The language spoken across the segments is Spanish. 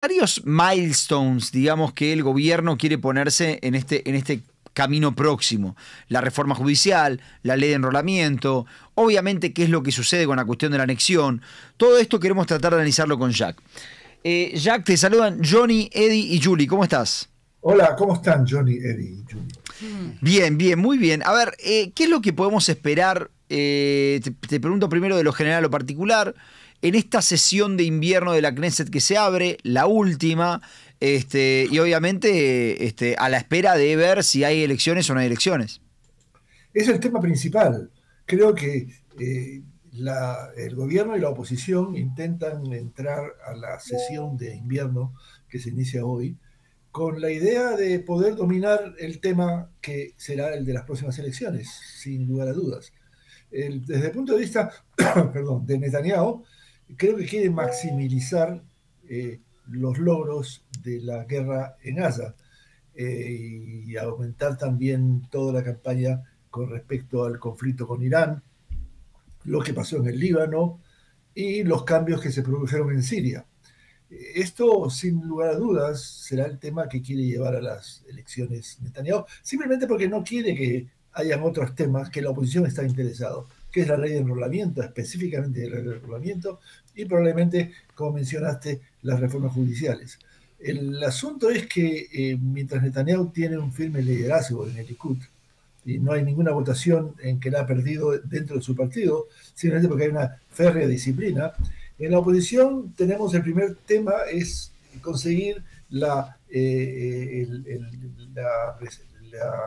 varios milestones, digamos, que el gobierno quiere ponerse en este camino próximo. La reforma judicial, la ley de enrolamiento, obviamente qué es lo que sucede con la cuestión de la anexión. Todo esto queremos tratar de analizarlo con Jack. Jack, te saludan Johnny, Eddie y Julie. ¿Cómo estás? Hola, ¿cómo están Johnny, Eddie y Julie? Bien, bien, muy bien. A ver, ¿qué es lo que podemos esperar? Te pregunto primero de lo general a lo particular. En esta sesión de invierno de la Knesset que se abre, la última, y obviamente a la espera de ver si hay elecciones o no hay elecciones. Es el tema principal. Creo que el gobierno y la oposición intentan entrar a la sesión de invierno que se inicia hoy con la idea de poder dominar el tema que será el de las próximas elecciones, sin lugar a dudas. Desde el punto de vista perdón, de Netanyahu, creo que quiere maximizar los logros de la guerra en Gaza y aumentar también toda la campaña con respecto al conflicto con Irán, lo que pasó en el Líbano y los cambios que se produjeron en Siria. Esto, sin lugar a dudas, será el tema que quiere llevar a las elecciones Netanyahu, simplemente porque no quiere que hayan otros temas que la oposición está interesado, que es la ley de enrolamiento, específicamente la ley de enrolamiento, y probablemente, como mencionaste, las reformas judiciales. El asunto es que mientras Netanyahu tiene un firme liderazgo en el Likud, y no hay ninguna votación en que la ha perdido dentro de su partido, simplemente porque hay una férrea disciplina. En la oposición tenemos el primer tema, es conseguir la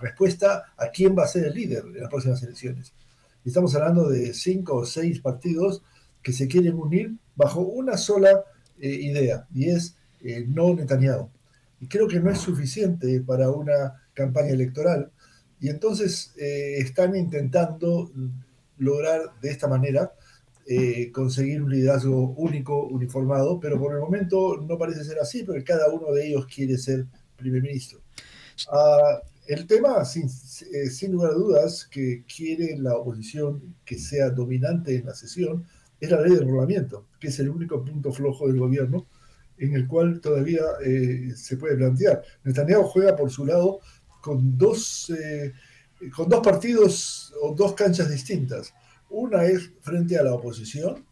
respuesta a quién va a ser el líder en las próximas elecciones. Estamos hablando de 5 o 6 partidos que se quieren unir bajo una sola idea, y es no Netanyahu. Y creo que no es suficiente para una campaña electoral, y entonces están intentando lograr de esta manera conseguir un liderazgo único, uniformado, pero por el momento no parece ser así, porque cada uno de ellos quiere ser primer ministro. El tema, sin lugar a dudas, que quiere la oposición que sea dominante en la sesión, es la ley de enrolamiento, que es el único punto flojo del gobierno en el cual todavía se puede plantear. Netanyahu juega por su lado con dos partidos o dos canchas distintas. Una es frente a la oposición,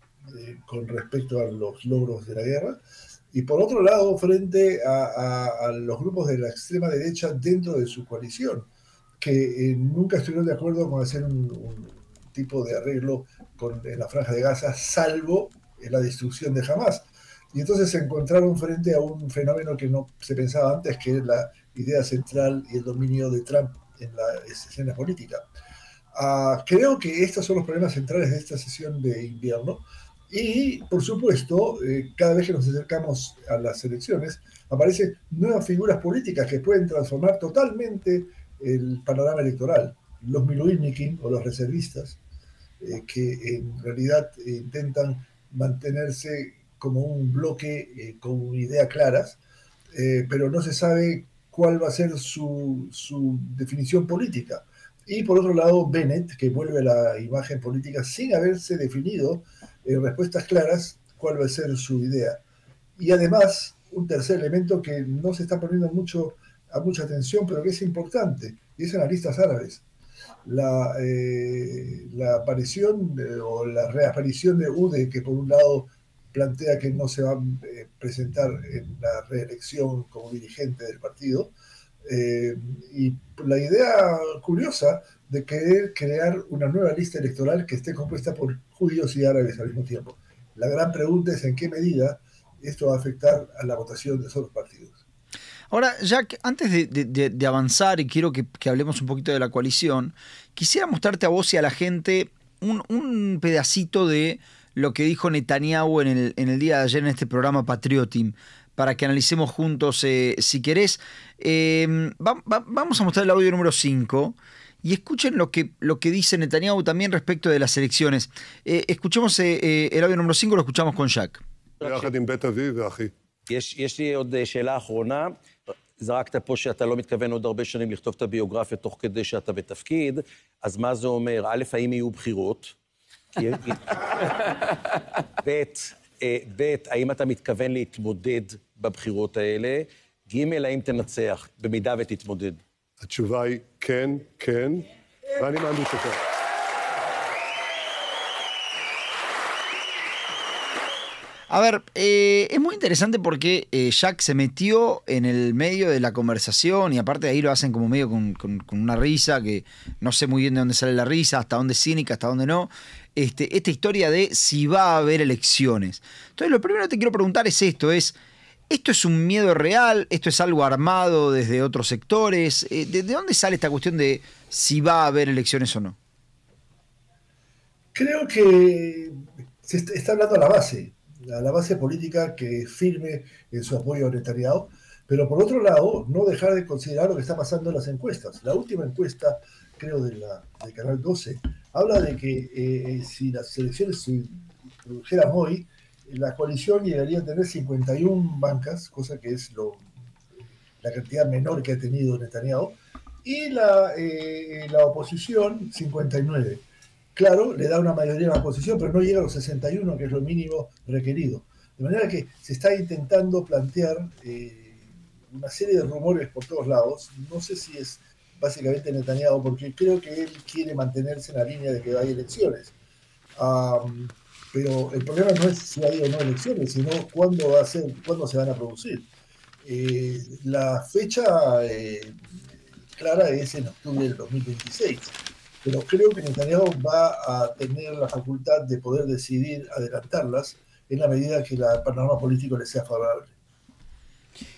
con respecto a los logros de la guerra, y por otro lado, frente a los grupos de la extrema derecha dentro de su coalición, que nunca estuvieron de acuerdo con hacer un tipo de arreglo en la Franja de Gaza, salvo la destrucción de Hamas. Y entonces se encontraron frente a un fenómeno que no se pensaba antes, que es la idea central y el dominio de Trump en la escena política. Creo que estos son los problemas centrales de esta sesión de invierno. Y, por supuesto, cada vez que nos acercamos a las elecciones, aparecen nuevas figuras políticas que pueden transformar totalmente el panorama electoral. Los miluimnikim o los reservistas, que en realidad intentan mantenerse como un bloque con ideas claras, pero no se sabe cuál va a ser su definición política. Y por otro lado, Bennett, que vuelve a la imagen política sin haberse definido en respuestas claras cuál va a ser su idea. Y además, un tercer elemento que no se está poniendo a mucha atención, pero que es importante, y es en las listas árabes. La aparición o la reaparición de UDE, que por un lado plantea que no se va a presentar en la reelección como dirigente del partido, y la idea curiosa de querer crear una nueva lista electoral que esté compuesta por judíos y árabes al mismo tiempo. La gran pregunta es en qué medida esto va a afectar a la votación de esos dos partidos. Ahora, Jack, antes de avanzar, y quiero que hablemos un poquito de la coalición, quisiera mostrarte a vos y a la gente un pedacito de lo que dijo Netanyahu en el día de ayer en este programa Patriotim, para que analicemos juntos, si querés. Vamos a mostrar el audio número 5 y escuchen lo que dice Netanyahu también respecto de las elecciones. Escuchemos el audio número 5, lo escuchamos con Jack. יש לי עוד שאלה אחרונה. זרקת פה שאתה לא מתכוון עוד הרבה שנים לכתוב את הביוגרפיה תוך כדי שאתה בתפקיד, אז מה זה אומר? א', האם יהיו בחירות? ב', האם אתה מתכוון להתמודד בבחירות האלה? ג', האם תנצח, במידה ותתמודד? התשובה היא כן, כן, ואני מאמין שכן. A ver, es muy interesante porque Jack se metió en el medio de la conversación y aparte de ahí lo hacen como medio con una risa que no sé muy bien de dónde sale la risa, hasta dónde es cínica, hasta dónde no. Esta historia de si va a haber elecciones. Entonces lo primero que te quiero preguntar es esto es un miedo real? ¿Esto es algo armado desde otros sectores? ¿De dónde sale esta cuestión de si va a haber elecciones o no? Creo que se está hablando a la base política que es firme en su apoyo a Netanyahu, pero por otro lado, no dejar de considerar lo que está pasando en las encuestas. La última encuesta, creo, de Canal 12, habla de que si las elecciones se produjeran hoy, la coalición llegaría a tener 51 bancas, cosa que es la cantidad menor que ha tenido Netanyahu, y la oposición 59. Claro, le da una mayoría a la oposición, pero no llega a los 61, que es lo mínimo requerido. De manera que se está intentando plantear una serie de rumores por todos lados. No sé si es básicamente Netanyahu, porque creo que él quiere mantenerse en la línea de que hay elecciones. Pero el problema no es si hay o no elecciones, sino cuándo se van a producir. La fecha clara es en octubre del 2026. Pero creo que Netanyahu va a tener la facultad de poder decidir adelantarlas en la medida que el panorama político le sea favorable.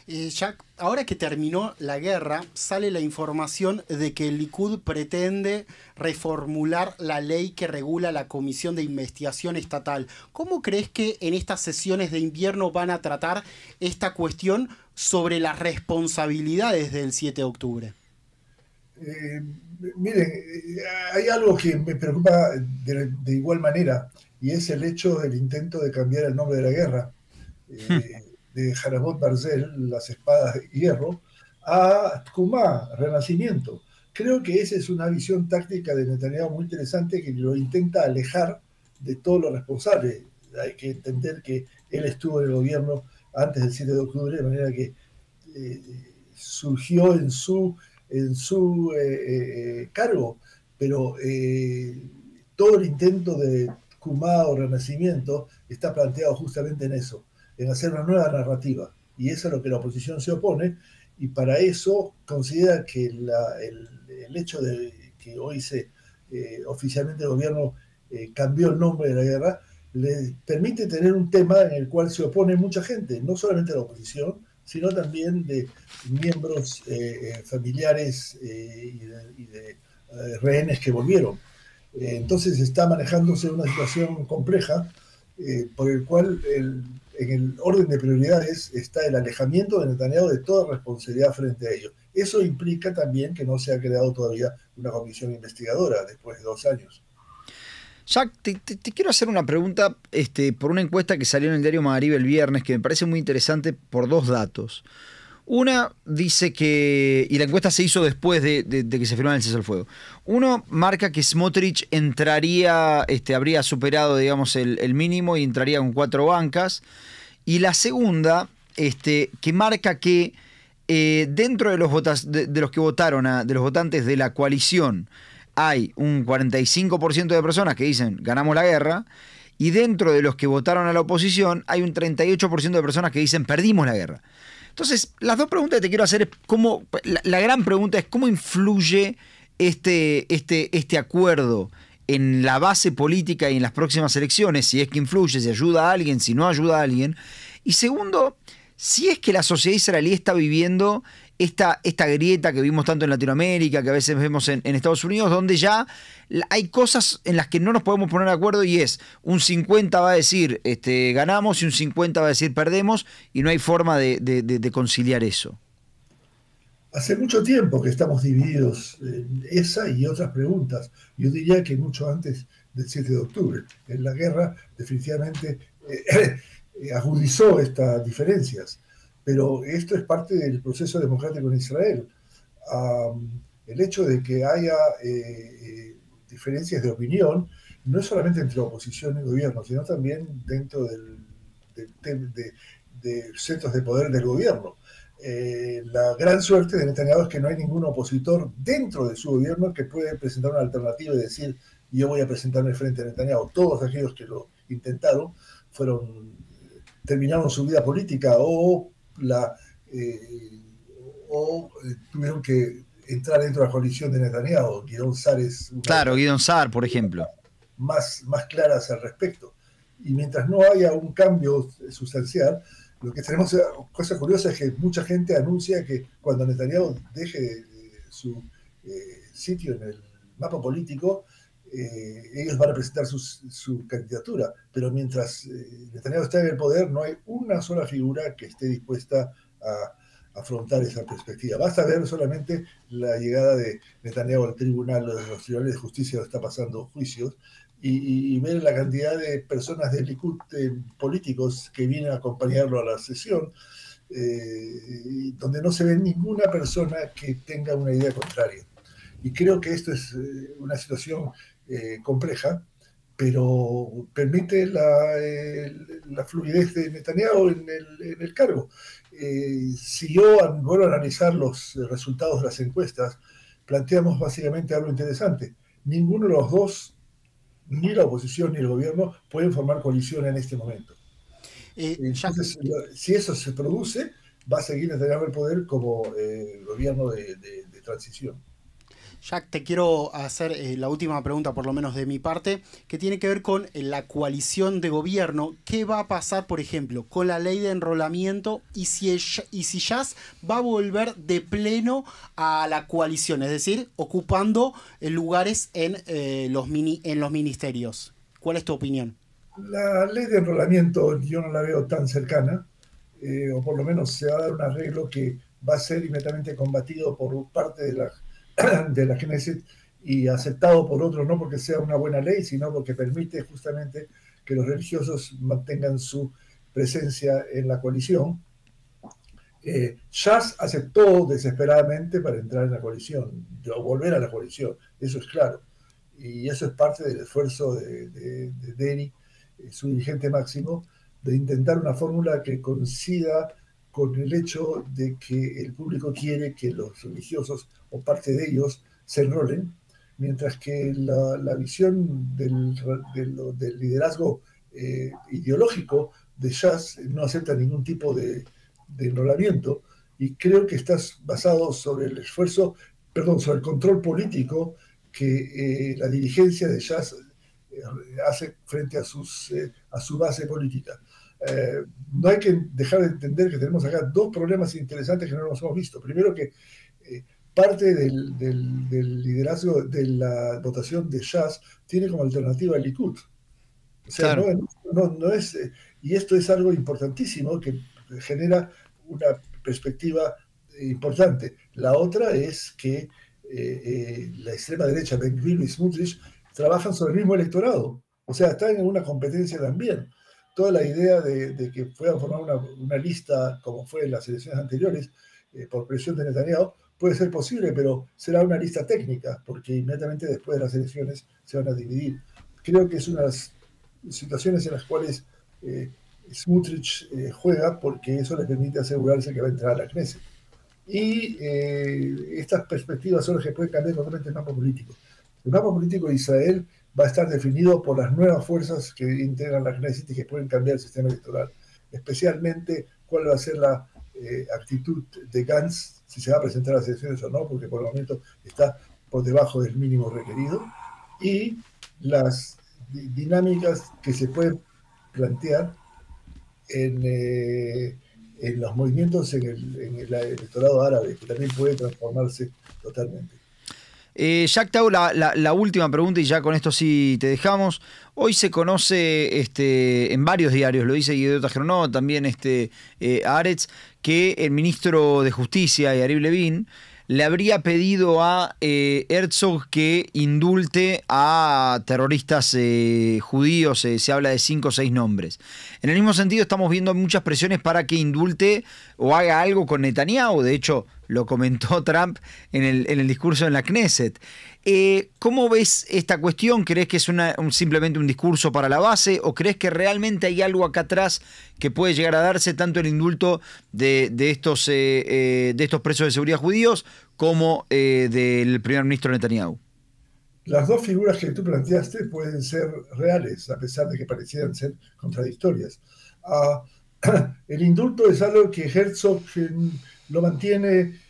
Jack, ahora que terminó la guerra, sale la información de que el Likud pretende reformular la ley que regula la Comisión de Investigación Estatal. ¿Cómo crees que en estas sesiones de invierno van a tratar esta cuestión sobre las responsabilidades del 7 de octubre? Miren, hay algo que me preocupa de igual manera, y es el hecho del intento de cambiar el nombre de la guerra, de Harabot Barzel, las espadas de hierro, a Tkuma, renacimiento. Creo que esa es una visión táctica de Netanyahu muy interesante que lo intenta alejar de todo lo responsable. Hay que entender que él estuvo en el gobierno antes del 7 de octubre, de manera que surgió en su cargo, pero todo el intento de Tkuma o renacimiento está planteado justamente en eso, en hacer una nueva narrativa, y eso es a lo que la oposición se opone, y para eso considera que el hecho de que hoy oficialmente el gobierno cambió el nombre de la guerra, le permite tener un tema en el cual se opone mucha gente, no solamente la oposición, sino también de miembros familiares y de rehenes que volvieron. Entonces está manejándose una situación compleja por el cual en el orden de prioridades está el alejamiento de Netanyahu de toda responsabilidad frente a ello. Eso implica también que no se ha creado todavía una comisión investigadora después de 2 años. Jack, te quiero hacer una pregunta por una encuesta que salió en el diario Maariv el viernes, que me parece muy interesante por 2 datos. Una dice que, y la encuesta se hizo después de que se firmara el cese al fuego. Uno marca que Smotrich entraría, habría superado, digamos, el mínimo y entraría con 4 bancas. Y la segunda, que marca que dentro de los que votaron, de los votantes de la coalición, hay un 45% de personas que dicen ganamos la guerra, y dentro de los que votaron a la oposición hay un 38% de personas que dicen perdimos la guerra. Entonces, las 2 preguntas que te quiero hacer es la gran pregunta es cómo influye este acuerdo en la base política y en las próximas elecciones, si es que influye, si ayuda a alguien, si no ayuda a alguien. Y segundo, si es que la sociedad israelí está viviendo esta grieta que vimos tanto en Latinoamérica, que a veces vemos en Estados Unidos, donde ya hay cosas en las que no nos podemos poner de acuerdo, y es un 50 va a decir ganamos y un 50 va a decir perdemos, y no hay forma de conciliar eso. Hace mucho tiempo que estamos divididos en esa y otras preguntas. Yo diría que mucho antes del 7 de octubre. En la guerra definitivamente agudizó estas diferencias. Pero esto es parte del proceso democrático en Israel. El hecho de que haya diferencias de opinión no es solamente entre oposición y gobierno, sino también dentro de de centros de poder del gobierno. La gran suerte de Netanyahu es que no hay ningún opositor dentro de su gobierno que pueda presentar una alternativa y decir yo voy a presentarme frente a Netanyahu. Todos aquellos que lo intentaron terminaron su vida política o tuvieron que entrar dentro de la coalición de Netanyahu. Gideon Sa'ar es Gideon Sa'ar, por ejemplo. Más claras al respecto. Y mientras no haya un cambio sustancial, lo que tenemos, cosa curiosa es que mucha gente anuncia que cuando Netanyahu deje su sitio en el mapa político, ellos van a presentar su candidatura. Pero mientras Netanyahu está en el poder, no hay una sola figura que esté dispuesta a afrontar esa perspectiva. Basta ver solamente la llegada de Netanyahu al tribunal, los tribunales de justicia está pasando juicios, y ver la cantidad de personas del Likud políticos que vienen a acompañarlo a la sesión, donde no se ve ninguna persona que tenga una idea contraria. Y creo que esto es una situación compleja, pero permite la fluidez de Netanyahu en el cargo. Si yo vuelvo a analizar los resultados de las encuestas, planteamos básicamente algo interesante. Ninguno de los dos, ni la oposición ni el gobierno, pueden formar coalición en este momento. Entonces, si eso se produce, va a seguir Netanyahu el poder como gobierno de transición. Jack, te quiero hacer la última pregunta, por lo menos de mi parte, que tiene que ver con la coalición de gobierno. ¿Qué va a pasar, por ejemplo, con la ley de enrolamiento y si Shas va a volver de pleno a la coalición? Es decir, ocupando lugares en los ministerios. ¿Cuál es tu opinión? La ley de enrolamiento yo no la veo tan cercana, o por lo menos se va a dar un arreglo que va a ser inmediatamente combatido por parte de la Knesset y aceptado por otros, no porque sea una buena ley, sino porque permite justamente que los religiosos mantengan su presencia en la coalición. Shas aceptó desesperadamente para entrar en la coalición, o volver a la coalición, eso es claro. Y eso es parte del esfuerzo de Deri, su dirigente máximo, de intentar una fórmula que coincida con el hecho de que el público quiere que los religiosos o parte de ellos se enrolen, mientras que la visión del liderazgo ideológico de Shas no acepta ningún tipo de enrolamiento, y creo que está basado sobre el sobre el control político que la dirigencia de Shas hace frente a su base política. No hay que dejar de entender que tenemos acá dos problemas interesantes que no nos hemos visto. Primero, que parte del liderazgo de la votación de Shas tiene como alternativa el Likud. O sea, claro. no es, y esto es algo importantísimo que genera una perspectiva importante. La otra es que la extrema derecha, Ben Gvir y Smotrich, trabajan sobre el mismo electorado. O sea, están en una competencia también. Toda la idea de que puedan formar una lista, como fue en las elecciones anteriores, por presión de Netanyahu, puede ser posible, pero será una lista técnica, porque inmediatamente después de las elecciones se van a dividir. Creo que es una de las situaciones en las cuales Smotrich juega, porque eso le permite asegurarse que va a entrar a la Knesset. Y estas perspectivas son las que pueden cambiar totalmente el mapa político. El mapa político de Israel va a estar definido por las nuevas fuerzas que integran la Knesset y que pueden cambiar el sistema electoral. Especialmente cuál va a ser la actitud de Gantz, si se va a presentar a las elecciones o no, porque por el momento está por debajo del mínimo requerido, y las dinámicas que se pueden plantear en los movimientos en el electorado árabe, que también puede transformarse totalmente. Jack, te hago la última pregunta y ya con esto sí te dejamos. Hoy se conoce en varios diarios, lo dice Yediot Ahronoth, también Haaretz, que el ministro de Justicia, Yariv Levin, le habría pedido a Herzog que indulte a terroristas judíos, se habla de 5 o 6 nombres. En el mismo sentido estamos viendo muchas presiones para que indulte o haga algo con Netanyahu. De hecho, lo comentó Trump en el discurso en la Knesset. ¿Cómo ves esta cuestión? ¿Crees que es simplemente un discurso para la base o crees que realmente hay algo acá atrás que puede llegar a darse, tanto el indulto de estos presos de seguridad judíos como del primer ministro Netanyahu? Las dos figuras que tú planteaste pueden ser reales, a pesar de que parecieran ser contradictorias. El indulto es algo que Herzog lo mantiene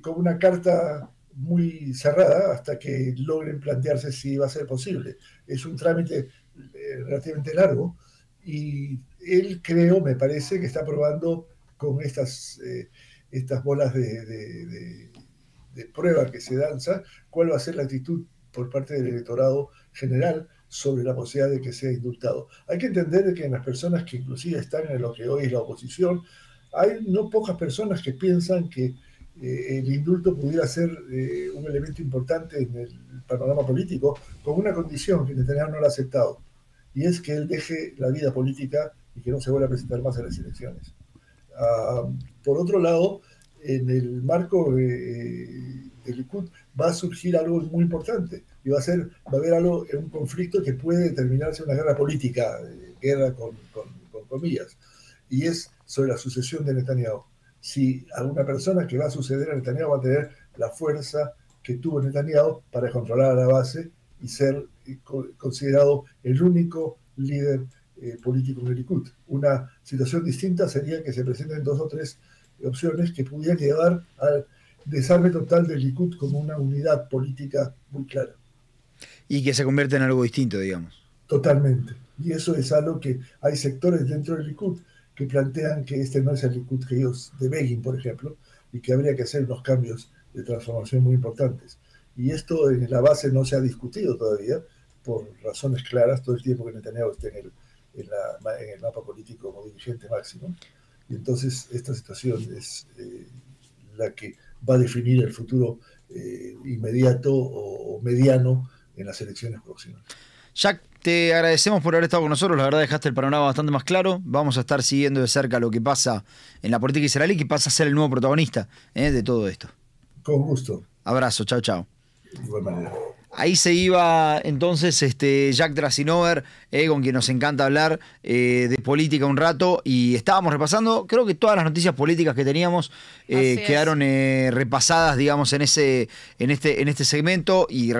como una carta muy cerrada hasta que logren plantearse si va a ser posible. Es un trámite relativamente largo y él, me parece que está probando con estas bolas de prueba que se danza cuál va a ser la actitud por parte del electorado general sobre la posibilidad de que sea indultado. Hay que entender que en las personas que inclusive están en lo que hoy es la oposición, hay no pocas personas que piensan que el indulto pudiera ser un elemento importante en el panorama político, con una condición que Netanyahu no lo ha aceptado, y es que él deje la vida política y que no se vuelva a presentar más a las elecciones. Por otro lado, en el marco del Likud va a surgir algo muy importante y va a haber algo, un conflicto que puede terminarse en una guerra política, guerra con comillas, y es sobre la sucesión de Netanyahu. Si alguna persona que va a suceder a Netanyahu va a tener la fuerza que tuvo Netanyahu para controlar a la base y ser considerado el único líder político en el Likud. Una situación distinta sería que se presenten 2 o 3 opciones que pudieran llevar al desarme total del Likud como una unidad política muy clara. Y que se convierte en algo distinto, digamos. Totalmente. Y eso es algo que hay sectores dentro del Likud que plantean que este no es el Likud que ellos, de Begin, por ejemplo, y que habría que hacer unos cambios de transformación muy importantes. Y esto en la base no se ha discutido todavía, por razones claras, todo el tiempo que Netanyahu esté en el mapa político como dirigente máximo. Y entonces esta situación es la que va a definir el futuro inmediato o mediano en las elecciones próximas. Jack, te agradecemos por haber estado con nosotros. La verdad dejaste el panorama bastante más claro. Vamos a estar siguiendo de cerca lo que pasa en la política israelí, que pasa a ser el nuevo protagonista de todo esto. Con gusto. Abrazo, chao, chao. De igual manera. Ahí se iba entonces Jack Drasinover, con quien nos encanta hablar de política un rato, y estábamos repasando, creo que todas las noticias políticas que teníamos quedaron repasadas, digamos, en este segmento, y